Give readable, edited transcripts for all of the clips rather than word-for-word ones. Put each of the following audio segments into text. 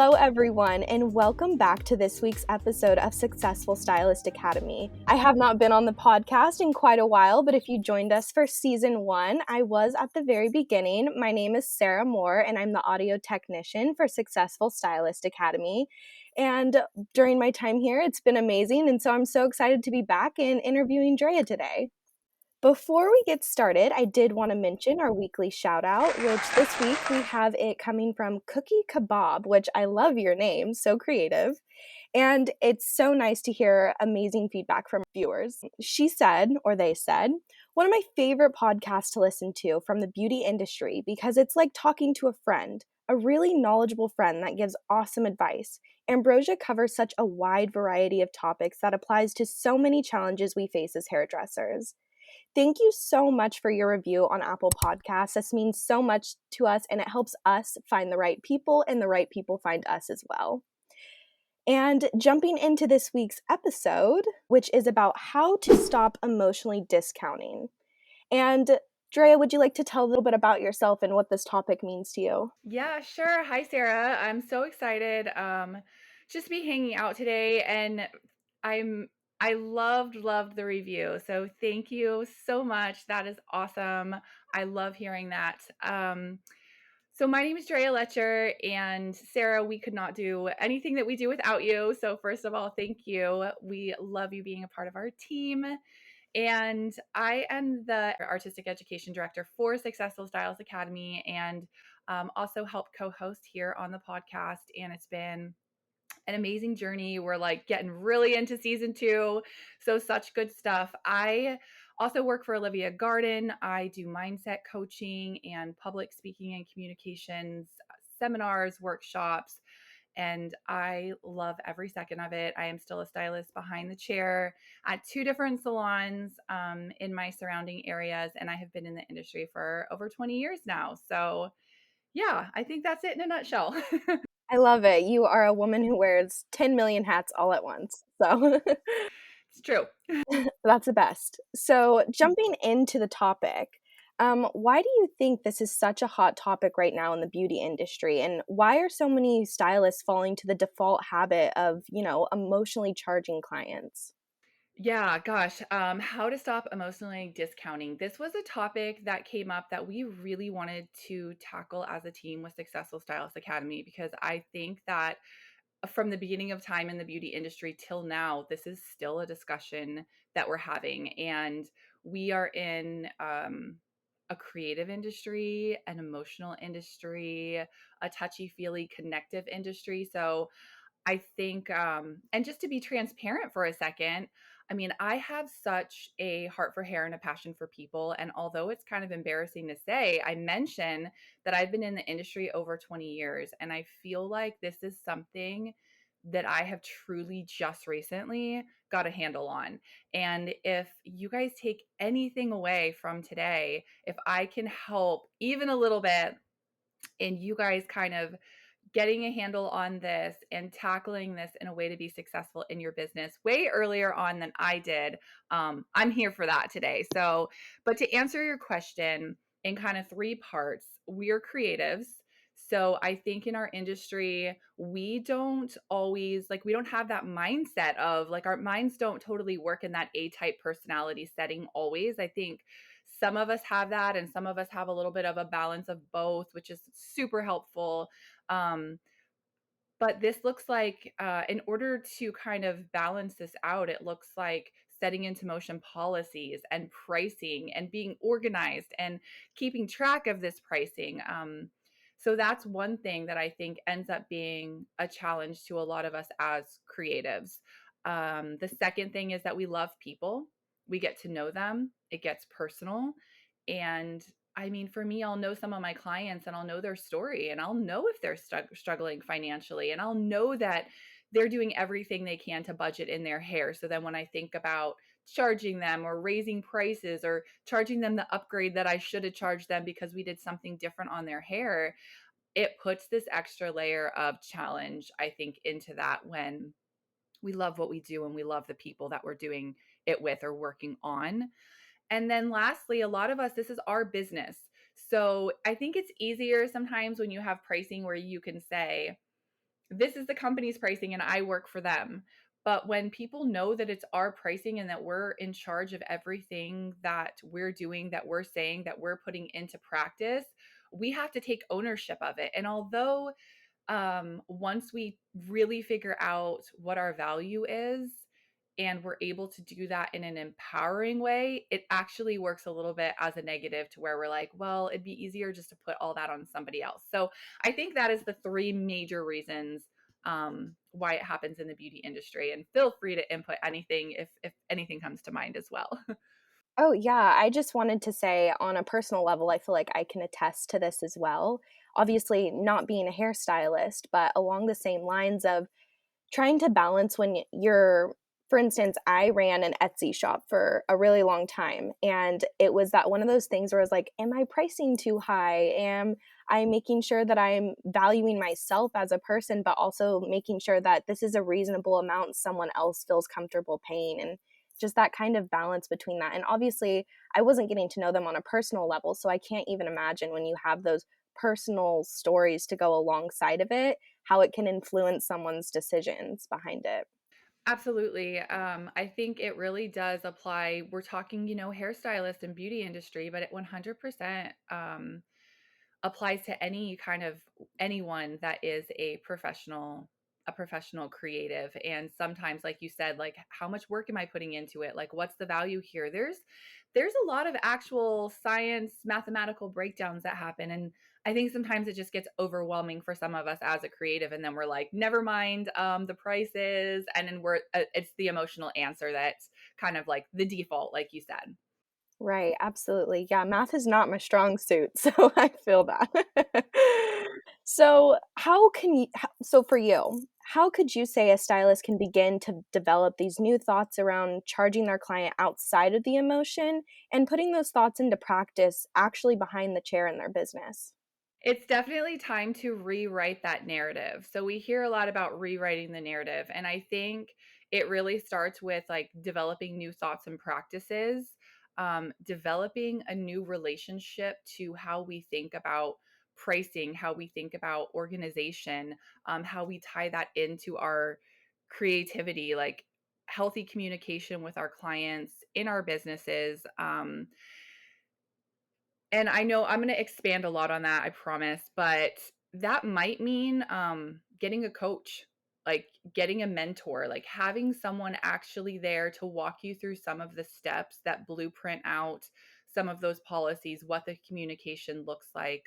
Hello, everyone, and welcome back to this week's episode of Successful Stylist Academy. I have not been on the podcast in quite a while, but if you joined us for season 1, I was at the very beginning. My name is Sarah Moore, and I'm the audio technician for Successful Stylist Academy. And during my time here, it's been amazing, and so I'm so excited to be back and interviewing Drea today. Before we get started, I did want to mention our weekly shout out, which this week we have it coming from Cookie Kebab, which I love your name, so creative. And it's so nice to hear amazing feedback from viewers. She said, or they said, one of my favorite podcasts to listen to from the beauty industry because it's like talking to a friend, a really knowledgeable friend that gives awesome advice. Ambrosia covers such a wide variety of topics that applies to so many challenges we face as hairdressers. Thank you so much for your review on Apple Podcasts. This means so much to us, and it helps us find the right people, and the right people find us as well. And jumping into this week's episode, which is about how to stop emotionally discounting. And Drea, would you like to tell a little bit about yourself and what this topic means to you? Yeah, sure. Hi, Sarah. I'm so excited just to be hanging out today, and I'm I loved the review. So thank you so much. That is awesome. I love hearing that. So my name is Drea Letcher, and Sarah, we could not do anything that we do without you. So first of all, thank you. We love you being a part of our team. And I am the artistic education director for Successful Stylist Academy, and also help co-host here on the podcast. And it's been an amazing journey. We're like getting really into season 2. So such good stuff. I also work for Olivia Garden. I do mindset coaching and public speaking and communications, seminars, workshops, and I love every second of it. I am still a stylist behind the chair at 2 different salons in my surrounding areas, and I have been in the industry for over 20 years now. So, yeah, I think that's it in a nutshell. I love it. You are a woman who wears 10 million hats all at once. So It's true. that's the best. So, jumping into the topic, why do you think this is such a hot topic right now in the beauty industry? And why are so many stylists falling to the default habit of, emotionally charging clients? Yeah, gosh. How to stop emotionally discounting. This was a topic that came up that we really wanted to tackle as a team with Successful Stylist Academy, because I think that from the beginning of time in the beauty industry till now, this is still a discussion that we're having. And we are in a creative industry, an emotional industry, a touchy feely connective industry. So I think, and just to be transparent for a second, I mean, I have such a heart for hair and a passion for people. And although it's kind of embarrassing to say, I mention that I've been in the industry over 20 years. And I feel like this is something that I have truly just recently got a handle on. And if you guys take anything away from today, if I can help even a little bit in you guys kind of getting a handle on this and tackling this in a way to be successful in your business way earlier on than I did, I'm here for that today. So, but to answer your question in kind of 3 parts, we're creatives. So I think in our industry, we don't always we don't have that mindset of our minds don't totally work in that A-type personality setting always. I think some of us have that, and some of us have a little bit of a balance of both, which is super helpful. Um, but this looks like, in order to kind of balance this out, it looks like setting into motion policies and pricing and being organized and keeping track of this pricing. So that's one thing that I think ends up being a challenge to a lot of us as creatives. The second thing is that we love people, we get to know them, it gets personal. And I mean, for me, I'll know some of my clients and I'll know their story, and I'll know if they're struggling financially, and I'll know that they're doing everything they can to budget in their hair. So then when I think about charging them or raising prices or charging them the upgrade that I should have charged them because we did something different on their hair, it puts this extra layer of challenge, I think, into that when we love what we do and we love the people that we're doing it with or working on. And then lastly, a lot of us, this is our business. So I think it's easier sometimes when you have pricing where you can say, this is the company's pricing and I work for them. But when people know that it's our pricing and that we're in charge of everything that we're doing, that we're saying, that we're putting into practice, we have to take ownership of it. And although once we really figure out what our value is and we're able to do that in an empowering way, it actually works a little bit as a negative to where we're like, well, it'd be easier just to put all that on somebody else. So I think that is the three major reasons why it happens in the beauty industry. And feel free to input anything if anything comes to mind as well. Oh, yeah. I just wanted to say, on a personal level, I feel like I can attest to this as well. Obviously, not being a hairstylist, but along the same lines of trying to balance when you're, for instance, I ran an Etsy shop for a really long time, and it was that one of those things where I was like, am I pricing too high? Am I making sure that I'm valuing myself as a person, but also making sure that this is a reasonable amount someone else feels comfortable paying? And just that kind of balance between that. And obviously, I wasn't getting to know them on a personal level, so I can't even imagine when you have those personal stories to go alongside of it, how it can influence someone's decisions behind it. Absolutely. I think it really does apply. We're talking, hairstylist and beauty industry, but it 100% applies to any kind of anyone that is a professional creative. And sometimes, like you said, like how much work am I putting into it? Like what's the value here? There's a lot of actual science mathematical breakdowns that happen, and I think sometimes it just gets overwhelming for some of us as a creative, and then we're like, never mind the prices, and then it's the emotional answer that's kind of like the default, like you said. Right, absolutely. Yeah, math is not my strong suit, so I feel that. So, so for you, how could you say a stylist can begin to develop these new thoughts around charging their client outside of the emotion and putting those thoughts into practice actually behind the chair in their business? It's definitely time to rewrite that narrative. So we hear a lot about rewriting the narrative, and I think it really starts with like developing new thoughts and practices, developing a new relationship to how we think about pricing, how we think about organization, how we tie that into our creativity, like healthy communication with our clients in our businesses. And I know I'm gonna expand a lot on that, I promise, but that might mean, getting a coach, like, getting a mentor, like, having someone actually there to walk you through some of the steps that blueprint out some of those policies, what the communication looks like,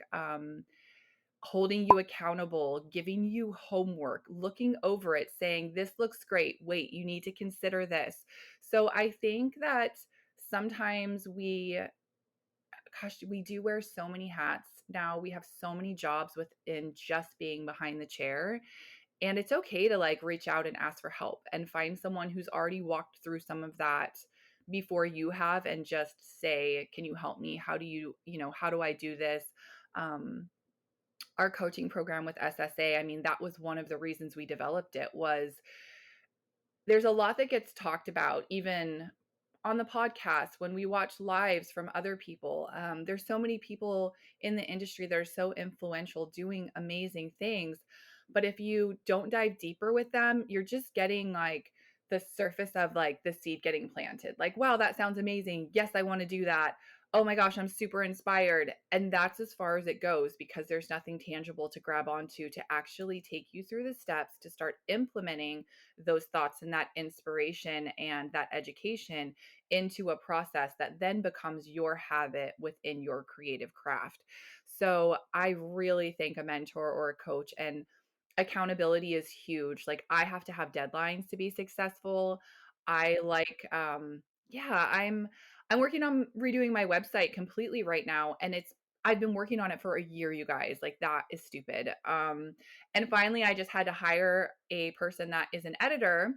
holding you accountable, giving you homework, looking over it, saying, "This looks great. Wait, you need to consider this." So I think that sometimes gosh, we do wear so many hats now. We have so many jobs within just being behind the chair. And it's okay to like reach out and ask for help and find someone who's already walked through some of that before you have and just say, can you help me? How do I do this? Um, our coaching program with SSA, I mean, that was one of the reasons we developed it was there's a lot that gets talked about even on the podcast when we watch lives from other people. There's so many people in the industry that are so influential doing amazing things, but if you don't dive deeper with them, you're just getting like the surface of like the seed getting planted, like, wow, that sounds amazing, yes, I want to do that. Oh my gosh, I'm super inspired. And that's as far as it goes because there's nothing tangible to grab onto to actually take you through the steps to start implementing those thoughts and that inspiration and that education into a process that then becomes your habit within your creative craft. So I really think a mentor or a coach and accountability is huge. Like I have to have deadlines to be successful. I like yeah, I'm working on redoing my website completely right now and I've been working on it for a year, you guys. Like that is stupid. And finally I just had to hire a person that is an editor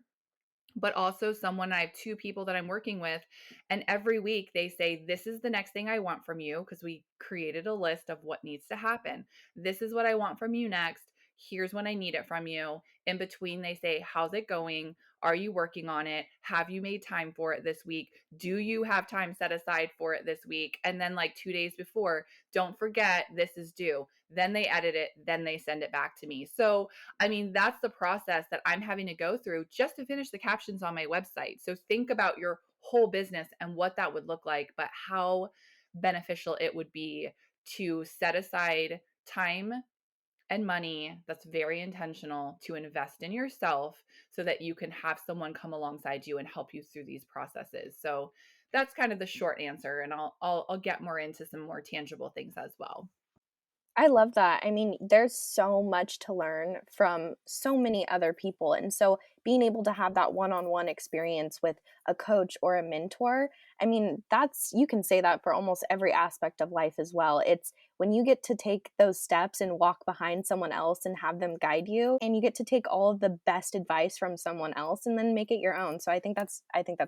but also someone I have two people that I'm working with. And every week they say, this is the next thing I want from you because we created a list of what needs to happen. This is what I want from you next. Here's when I need it from you. In between, they say, how's it going? Are you working on it? Have you made time for it this week? Do you have time set aside for it this week? And then, like 2 days before, don't forget this is due. Then they edit it, then they send it back to me. So, I mean, that's the process that I'm having to go through just to finish the captions on my website. So, think about your whole business and what that would look like, but how beneficial it would be to set aside time and money that's very intentional to invest in yourself so that you can have someone come alongside you and help you through these processes. So that's kind of the short answer, and I'll get more into some more tangible things as well. I love that. I mean, there's so much to learn from so many other people. And so being able to have that one on one experience with a coach or a mentor, I mean, you can say that for almost every aspect of life as well. It's when you get to take those steps and walk behind someone else and have them guide you, and you get to take all of the best advice from someone else and then make it your own. So I think that's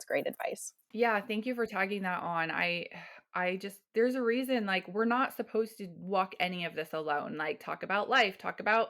great advice. Yeah, thank you for tagging that on. I just there's a reason like we're not supposed to walk any of this alone. Like talk about life, talk about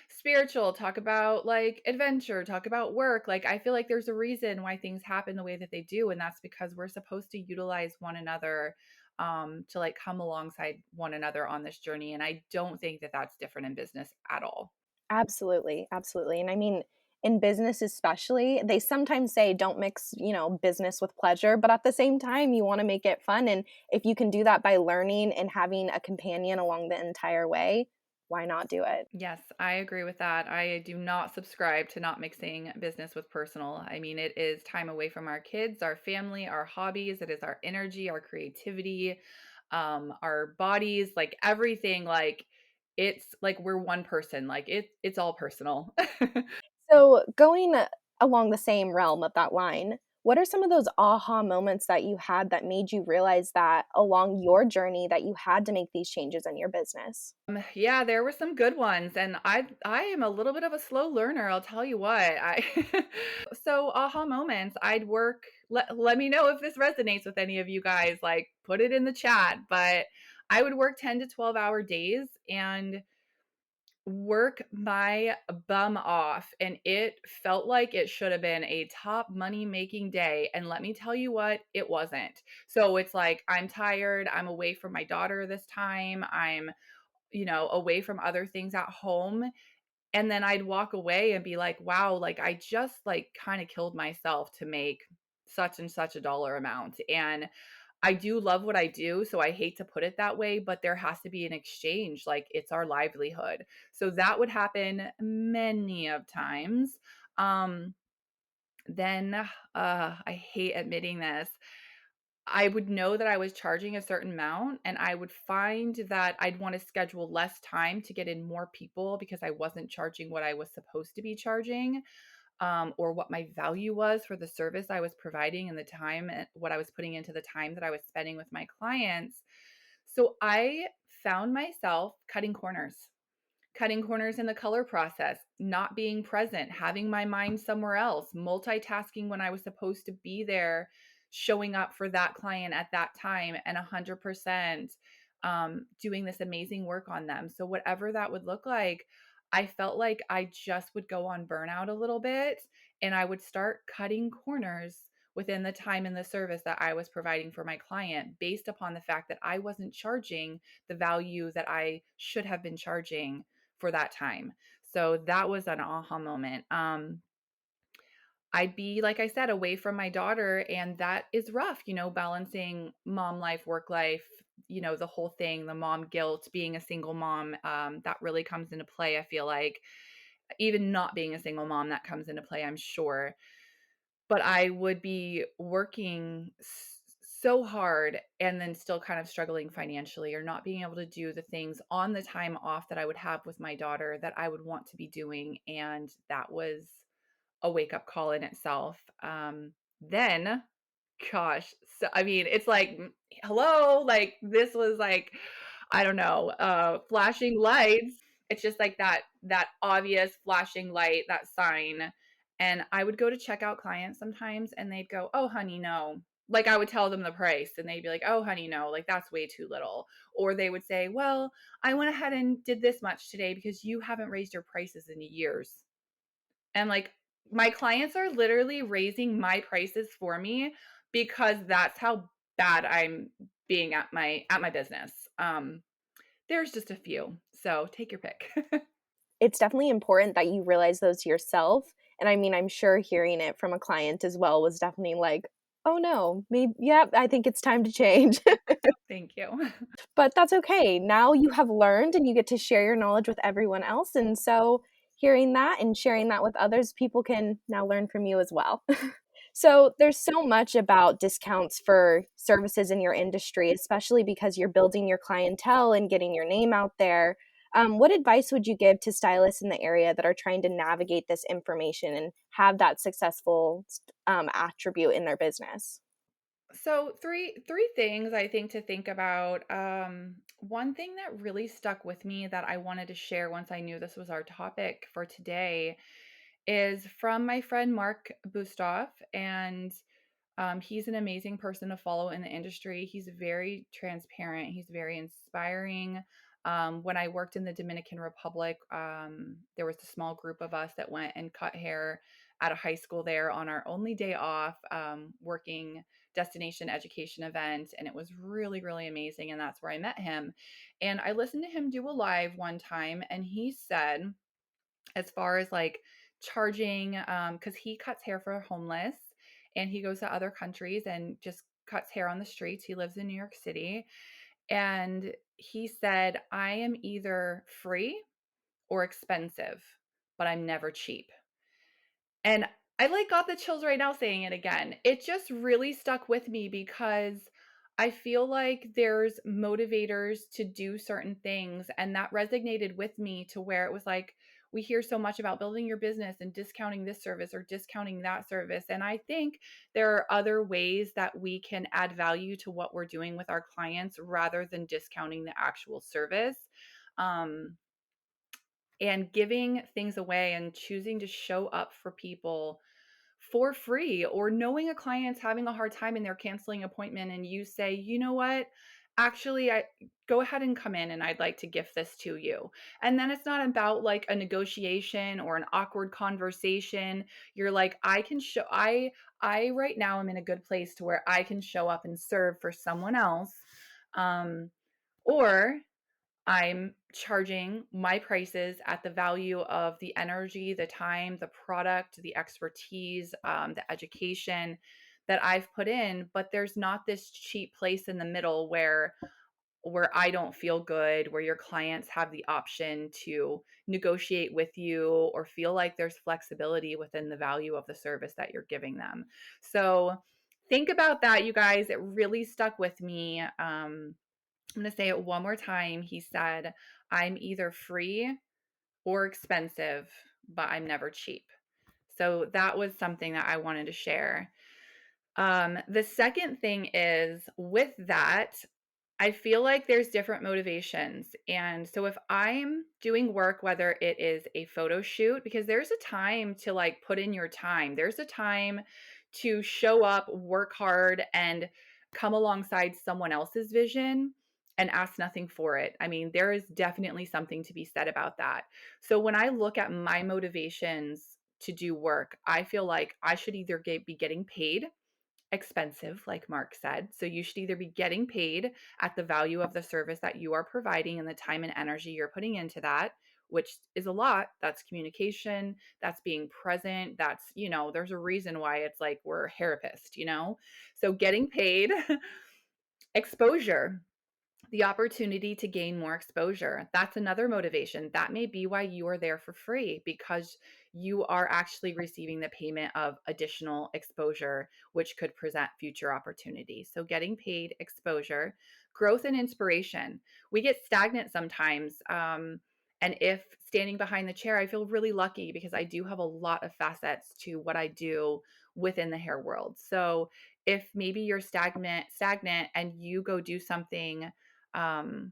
spiritual, talk about like adventure, talk about work. Like I feel like there's a reason why things happen the way that they do, and that's because we're supposed to utilize one another to like come alongside one another on this journey, and I don't think that that's different in business at all. Absolutely, absolutely. And I mean, in business especially, they sometimes say don't mix, business with pleasure, but at the same time, you want to make it fun. And if you can do that by learning and having a companion along the entire way, why not do it? Yes, I agree with that. I do not subscribe to not mixing business with personal. I mean, it is time away from our kids, our family, our hobbies. It is our energy, our creativity, our bodies, like everything. Like it's like we're one person. Like it's all personal. So, going along the same realm of that line, what are some of those aha moments that you had that made you realize that along your journey that you had to make these changes in your business? Yeah, there were some good ones, and I am a little bit of a slow learner, I'll tell you what. I so aha moments, I'd work let me know if this resonates with any of you guys, like put it in the chat, but I would work 10 to 12-hour days and work my bum off, and it felt like it should have been a top money making day, and let me tell you what, it wasn't. So it's like I'm tired, I'm away from my daughter this time, I'm away from other things at home. And then I'd walk away and be like, wow, like I just like kind of killed myself to make such and such a dollar amount. And I do love what I do. So I hate to put it that way, but there has to be an exchange. Like it's our livelihood. So that would happen many of times. Um, then I hate admitting this. I would know that I was charging a certain amount, and I would find that I'd want to schedule less time to get in more people because I wasn't charging what I was supposed to be charging, or what my value was for the service I was providing and the time and what I was putting into the time that I was spending with my clients. So I found myself cutting corners in the color process, not being present, having my mind somewhere else, multitasking when I was supposed to be there, showing up for that client at that time, and 100% doing this amazing work on them. So, whatever that would look like, I felt like I just would go on burnout a little bit and I would start cutting corners within the time and the service that I was providing for my client based upon the fact that I wasn't charging the value that I should have been charging for that time. So that was an aha moment. I'd be, like I said, away from my daughter, and that is rough, balancing mom life, work life, the whole thing, the mom guilt, being a single mom. That really comes into play. I feel like even not being a single mom, that comes into play, I'm sure. But I would be working so hard and then still kind of struggling financially or not being able to do the things on the time off that I would have with my daughter that I would want to be doing. And that was a wake up call in itself. Then, gosh, so I mean, it's like, hello, like this was like, I don't know, flashing lights. It's just like that obvious flashing light, that sign. And I would go to check out clients sometimes and they'd go, "Oh, honey, no." like I would tell them the price and they'd be like, "Oh, honey, no, like that's way too little." Or they would say, "Well, I went ahead and did this much today because you haven't raised your prices in years." And like my clients are literally raising my prices for me because that's how bad I'm being at my business. There's just a few. So take your pick. It's definitely important that you realize those yourself. And I mean, I'm sure hearing it from a client as well was definitely like, oh no, maybe, yeah, I think it's time to change. Thank you. But that's okay. Now you have learned and you get to share your knowledge with everyone else. And so hearing that and sharing that with others, people can now learn from you as well. So there's so much about discounts for services in your industry, especially because you're building your clientele and getting your name out there. What advice would you give to stylists in the area that are trying to navigate this information and have that successful attribute in their business? So three things I think to think about. One thing that really stuck with me that I wanted to share once I knew this was our topic for today is from my friend Mark Bustoff, and he's an amazing person to follow in the industry. He's very transparent. He's very inspiring. When I worked in the Dominican Republic, there was a small group of us that went and cut hair at a high school there on our only day off, working destination education event. And it was really, really amazing. And that's where I met him. And I listened to him do a live one time, and he said, as far as like charging, because he cuts hair for homeless and he goes to other countries and just cuts hair on the streets. He lives in New York City. And he said, I am either free or expensive, but I'm never cheap. And I like got the chills right now saying it again. It just really stuck with me because I feel like there's motivators to do certain things, and that resonated with me to where it was like we hear so much about building your business and discounting this service or discounting that service. And I think there are other ways that we can add value to what we're doing with our clients rather than discounting the actual service. Um, and giving things away and choosing to show up for people for free, or knowing a client's having a hard time and they're canceling appointment and you say, "You know what? Actually, I go ahead and come in and I'd like to gift this to you." And then it's not about like a negotiation or an awkward conversation. You're like, "I can show I right now am in a good place to where I can show up and serve for someone else." Um or I'm charging my prices at the value of the energy, the time, the product, the expertise, the education that I've put in. But there's not this cheap place in the middle where I don't feel good, where your clients have the option to negotiate with you or feel like there's flexibility within the value of the service that you're giving them. So think about that, you guys. It really stuck with me. I'm going to say it one more time. He said, I'm either free or expensive, but I'm never cheap. So that was something that I wanted to share. The second thing is with that, I feel like there's different motivations. And so if I'm doing work, whether it is a photo shoot, because there's a time to like put in your time, there's a time to show up, work hard, and come alongside someone else's vision and ask nothing for it. I mean, there is definitely something to be said about that. So when I look at my motivations to do work, I feel like I should either be getting paid expensive, like Mark said. So you should either be getting paid at the value of the service that you are providing and the time and energy you're putting into that, which is a lot. That's communication, that's being present, that's, there's a reason why it's like we're a therapist, So getting paid, exposure, the opportunity to gain more exposure. That's another motivation. That may be why you are there for free, because you are actually receiving the payment of additional exposure, which could present future opportunities. So, getting paid, exposure, growth, and inspiration. We get stagnant sometimes. And if standing behind the chair, I feel really lucky because I do have a lot of facets to what I do within the hair world. So, if maybe you're stagnant and you go do something um,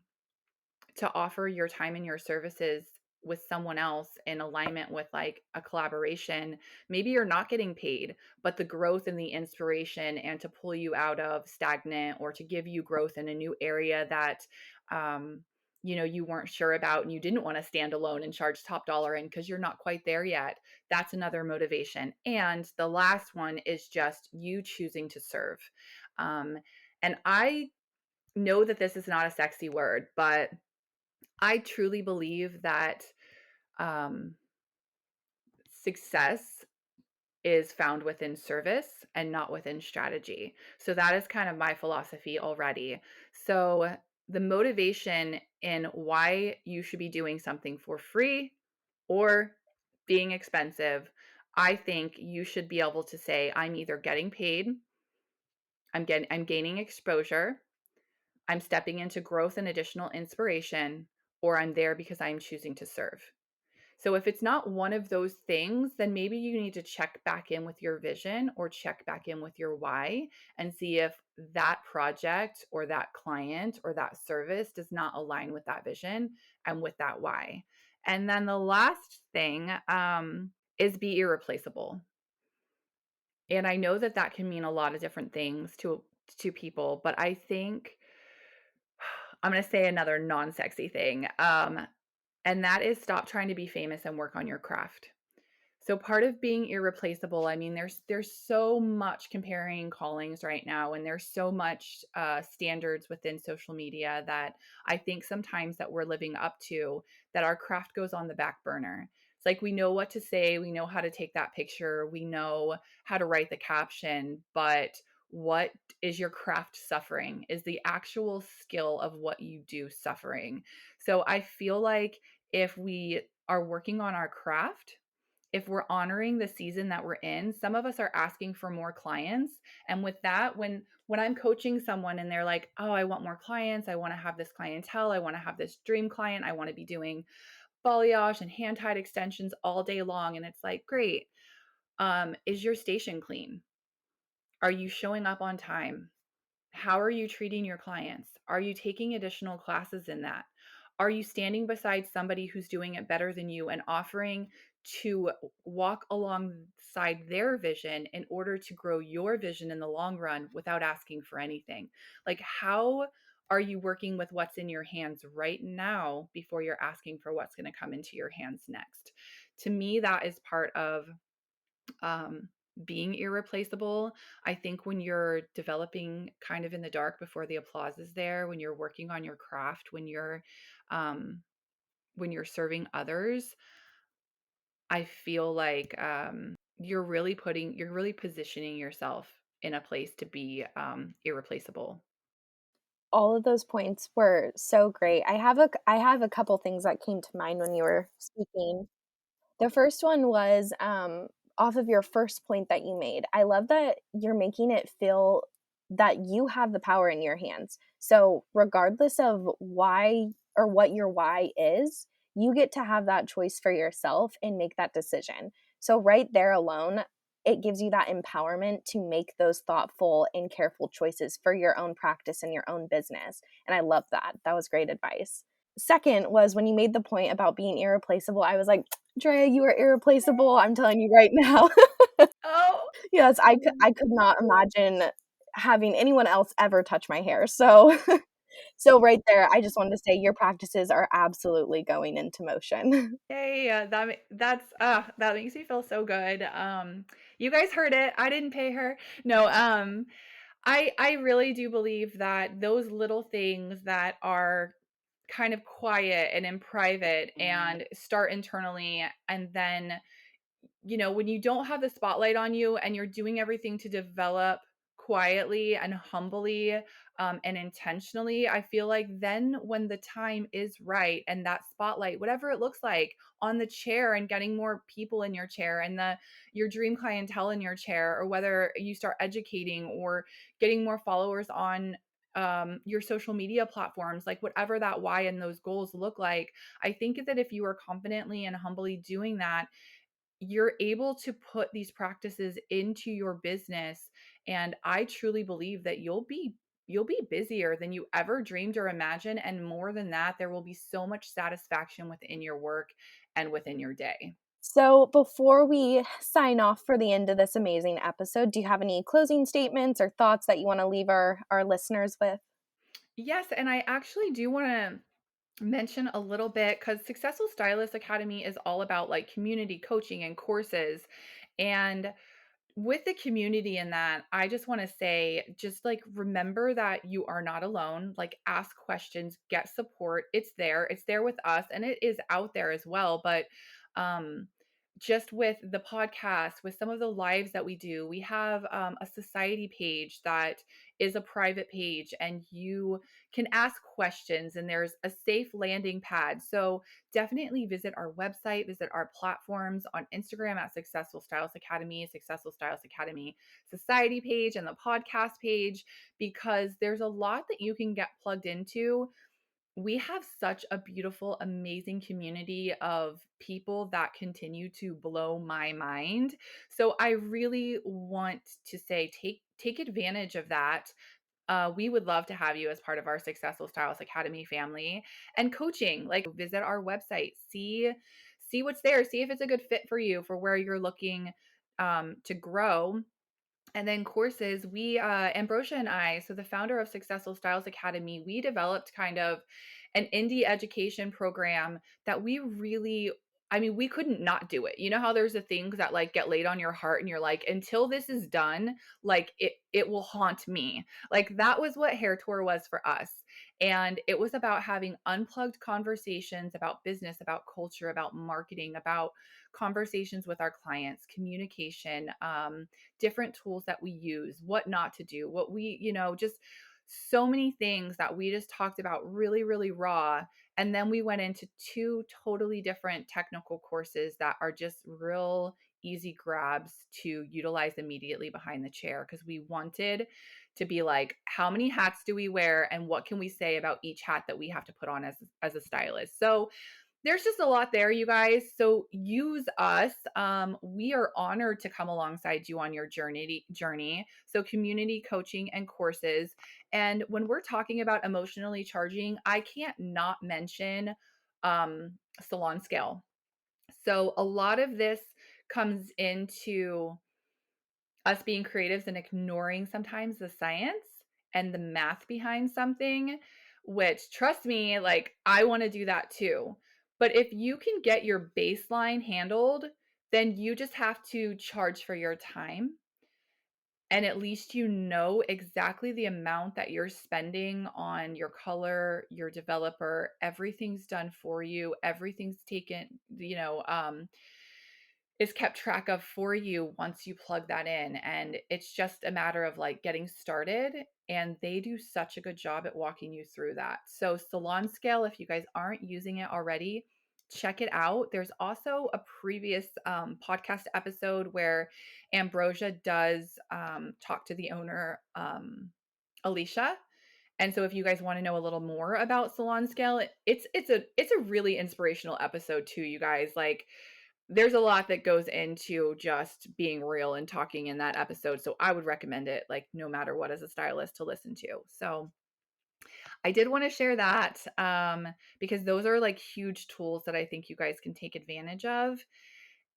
to offer your time and your services with someone else in alignment with like a collaboration, maybe you're not getting paid, but the growth and the inspiration and to pull you out of stagnant or to give you growth in a new area that you weren't sure about and you didn't want to stand alone and charge top dollar in because you're not quite there yet. That's another motivation. And the last one is just you choosing to serve. And I know that this is not a sexy word, but I truly believe that um, success is found within service and not within strategy. So that is kind of my philosophy already. So the motivation in why you should be doing something for free or being expensive, I think you should be able to say, I'm either getting paid, I'm gaining exposure, I'm stepping into growth and additional inspiration, or I'm there because I'm choosing to serve. So if it's not one of those things, then maybe you need to check back in with your vision or check back in with your why and see if that project or that client or that service does not align with that vision and with that why. And then the last thing is be irreplaceable. And I know that that can mean a lot of different things to people, but I think I'm going to say another non-sexy thing. And that is stop trying to be famous and work on your craft. So part of being irreplaceable, I mean, there's so much comparing callings right now, and there's so much standards within social media that I think sometimes that we're living up to that our craft goes on the back burner. It's like we know what to say, we know how to take that picture, we know how to write the caption, but what is your craft suffering? Is the actual skill of what you do suffering? So I feel like if we are working on our craft, if we're honoring the season that we're in, some of us are asking for more clients. And with that, when I'm coaching someone and they're like, "Oh, I want more clients. I want to have this clientele. I want to have this dream client. I want to be doing balayage and hand-tied extensions all day long." And it's like, "Great. Is your station clean? Are you showing up on time? How are you treating your clients? Are you taking additional classes in that? Are you standing beside somebody who's doing it better than you and offering to walk alongside their vision in order to grow your vision in the long run without asking for anything? Like, how are you working with what's in your hands right now before you're asking for what's going to come into your hands next? To me, that is part of um, being irreplaceable. I think when you're developing kind of in the dark before the applause is there, when you're working on your craft, um, when you're serving others, I feel like you're really positioning yourself in a place to be irreplaceable. All of those points were so great. I have a couple things that came to mind when you were speaking. The first one was, off of your first point that you made. I love that you're making it feel that you have the power in your hands. So, regardless of why or what your why is, you get to have that choice for yourself and make that decision. So, right there alone, it gives you that empowerment to make those thoughtful and careful choices for your own practice and your own business. And I love that. That was great advice. Second was when you made the point about being irreplaceable, I was like, Drea, you are irreplaceable. I'm telling you right now. Oh, Yes, I could not imagine having anyone else ever touch my hair. So so right there, I just wanted to say your practices are absolutely going into motion. yay! That makes me feel so good. You guys heard it. I didn't pay her. No, I really do believe that those little things that are kind of quiet and in private and start internally, and then when you don't have the spotlight on you and you're doing everything to develop quietly and humbly and intentionally, I feel like then when the time is right and that spotlight, whatever it looks like, on the chair and getting more people in your chair and your dream clientele in your chair, or whether you start educating or getting more followers on your social media platforms, like whatever that why and those goals look like, I think that if you are confidently and humbly doing that, you're able to put these practices into your business. And I truly believe that you'll be you'll be busier than you ever dreamed or imagined, and more than that, there will be so much satisfaction within your work and within your day. So, before we sign off for the end of this amazing episode, do you have any closing statements or thoughts that you want to leave our listeners with? Yes, and I actually do want to mention a little bit because Successful Stylist Academy is all about like community coaching and courses. And with the community in that, I just want to say, just like remember that you are not alone. Like, ask questions, get support. It's there with us, and it is out there as well. But um, just with the podcast, with some of the lives that we do, we have a society page that is a private page, and you can ask questions, and there's a safe landing pad. So definitely visit our website, visit our platforms on Instagram at Successful Stylist Academy, Successful Stylist Academy Society page, and the podcast page, because there's a lot that you can get plugged into. We have such a beautiful, amazing community of people that continue to blow my mind. So I really want to say, take advantage of that. We would love to have you as part of our Successful Stylist Academy family. And coaching, like, visit our website, see what's there, see if it's a good fit for you for where you're looking to grow. And then courses, we Ambrosia and I, so the founder of Successful Styles Academy, we developed kind of an indie education program that we really, I mean, we couldn't not do it. You know how there's the things that like get laid on your heart and you're like, until this is done, like it will haunt me. Like that was what Hair Tour was for us. And it was about having unplugged conversations about business, about culture, about marketing, about conversations with our clients, communication, different tools that we use, what not to do, what we, just so many things that we just talked about really, really raw. And then we went into two totally different technical courses that are just real easy grabs to utilize immediately behind the chair, because we wanted to be like, how many hats do we wear and what can we say about each hat that we have to put on as a stylist. So there's just a lot there, you guys. So use us. We are honored to come alongside you on your journey. So community coaching and courses. And when we're talking about emotionally charging, I can't not mention salon scale. So a lot of this comes into us being creatives and ignoring sometimes the science and the math behind something, which trust me, like I want to do that too. But if you can get your baseline handled, then you just have to charge for your time. And at least you know exactly the amount that you're spending on your color, your developer, everything's done for you, everything's taken, is kept track of for you once you plug that in. And it's just a matter of like getting started. And they do such a good job at walking you through that. So, Salon Scale, if you guys aren't using it already, check it out. There's also a previous podcast episode where Ambrosia does talk to the owner, Alicia. And so if you guys want to know a little more about Salon Scale, it's a really inspirational episode too, you guys. Like there's a lot that goes into just being real and talking in that episode. So I would recommend it, like, no matter what, as a stylist to listen to. So I did want to share that because those are like huge tools that I think you guys can take advantage of.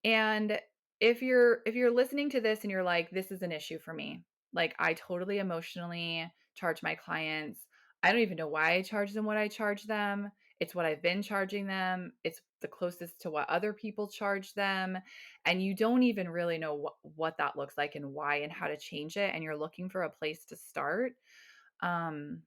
And if you're listening to this and you're like, this is an issue for me, like I totally emotionally charge my clients. I don't even know why I charge them what I charge them. It's what I've been charging them. It's the closest to what other people charge them. And you don't even really know what that looks like and why and how to change it. And you're looking for a place to start. Um,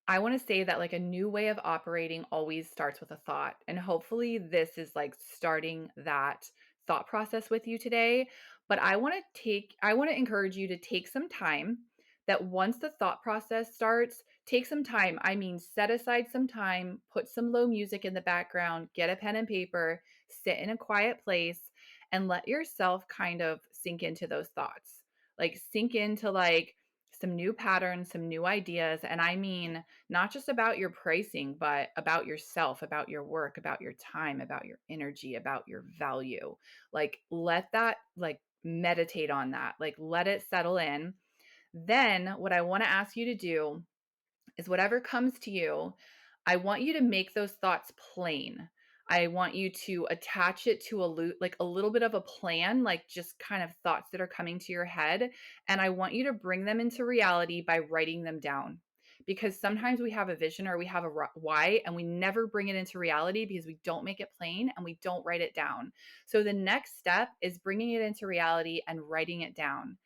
I want to say that like a new way of operating always starts with a thought. And hopefully this is like starting that thought process with you today. But I want to encourage you to take some time, that once the thought process starts, take some time. I mean, set aside some time, put some low music in the background, get a pen and paper, sit in a quiet place, and let yourself kind of sink into those thoughts. Like sink into like some new patterns, some new ideas. And I mean, not just about your pricing, but about yourself, about your work, about your time, about your energy, about your value. Like, let that, like, meditate on that, like, let it settle in. Then what I want to ask you to do is whatever comes to you, I want you to make those thoughts plain. I want you to attach it to like a little bit of a plan, like just kind of thoughts that are coming to your head. And I want you to bring them into reality by writing them down. Because sometimes we have a vision or we have a why, and we never bring it into reality because we don't make it plain and we don't write it down. So the next step is bringing it into reality and writing it down.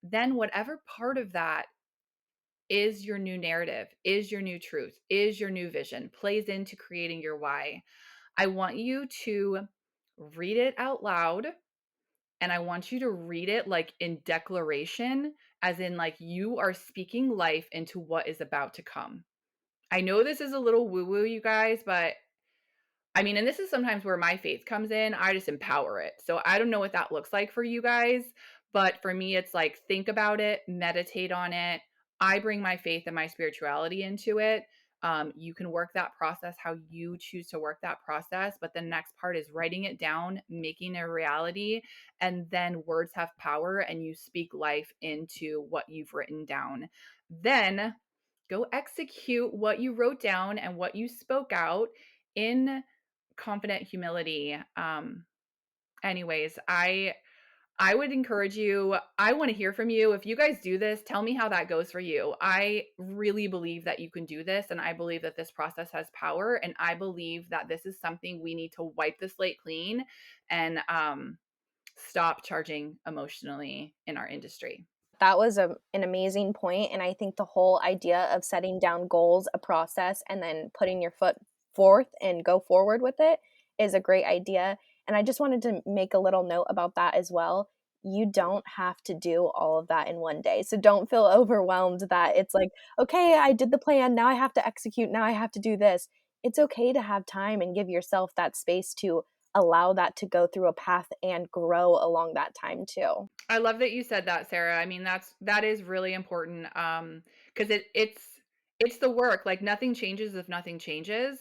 Then, whatever part of that is your new narrative, is your new truth, is your new vision, plays into creating your why. I want you to read it out loud, and I want you to read it like in declaration, as in like you are speaking life into what is about to come. I know this is a little woo woo, you guys, but I mean, and this is sometimes where my faith comes in. I just empower it. So I don't know what that looks like for you guys, but for me, it's like think about it, meditate on it. I bring my faith and my spirituality into it. You can work that process how you choose to work that process. But the next part is writing it down, making it a reality. And then words have power and you speak life into what you've written down. Then go execute what you wrote down and what you spoke out in confident humility. Anyways, I would encourage you. I want to hear from you. If you guys do this, tell me how that goes for you. I really believe that you can do this, and I believe that this process has power, and I believe that this is something we need to wipe the slate clean and stop charging emotionally in our industry. That was an amazing point, and I think the whole idea of setting down goals, a process, and then putting your foot forth and go forward with it is a great idea. And I just wanted to make a little note about that as well. You don't have to do all of that in one day. So don't feel overwhelmed that it's like, okay, I did the plan, now I have to execute, now I have to do this. It's okay to have time and give yourself that space to allow that to go through a path and grow along that time too. I love that you said that, Sarah. I mean, that is really important. Because it's the work. Like nothing changes if nothing changes.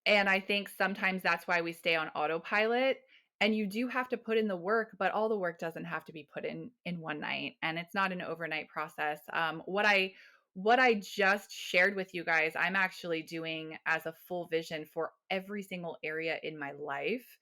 And I think sometimes that's why we stay on autopilot. And you do have to put in the work, but all the work doesn't have to be put in one night, and it's not an overnight process. What I just shared with you guys, I'm actually doing as a full vision for every single area in my life.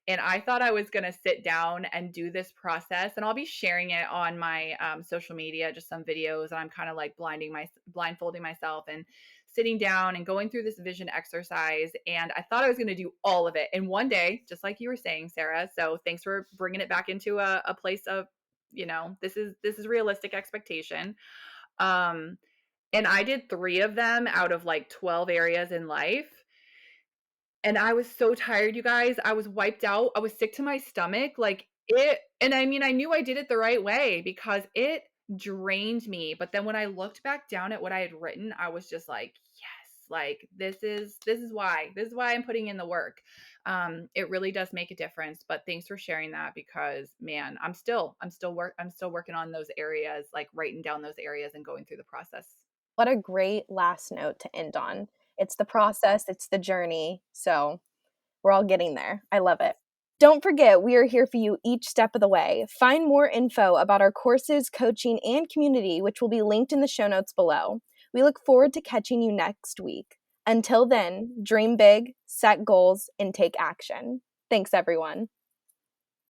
And I thought I was going to sit down and do this process, and I'll be sharing it on my social media, just some videos. And I'm kind of like blindfolding myself and sitting down and going through this vision exercise. And I thought I was going to do all of it in one day, just like you were saying, Sarah. So thanks for bringing it back into a place of, this is realistic expectation. Um, and I did 3 of them out of like 12 areas in life. And I was so tired, you guys. I was wiped out. I was sick to my stomach. And I mean, I knew I did it the right way because it drained me. But then when I looked back down at what I had written, I was just like, yes, like this is why I'm putting in the work. It really does make a difference. But thanks for sharing that because man, I'm still working on those areas, like writing down those areas and going through the process. What a great last note to end on. It's the process, it's the journey. So we're all getting there. I love it. Don't forget, we are here for you each step of the way. Find more info about our courses, coaching, and community, which will be linked in the show notes below. We look forward to catching you next week. Until then, dream big, set goals, and take action. Thanks, everyone.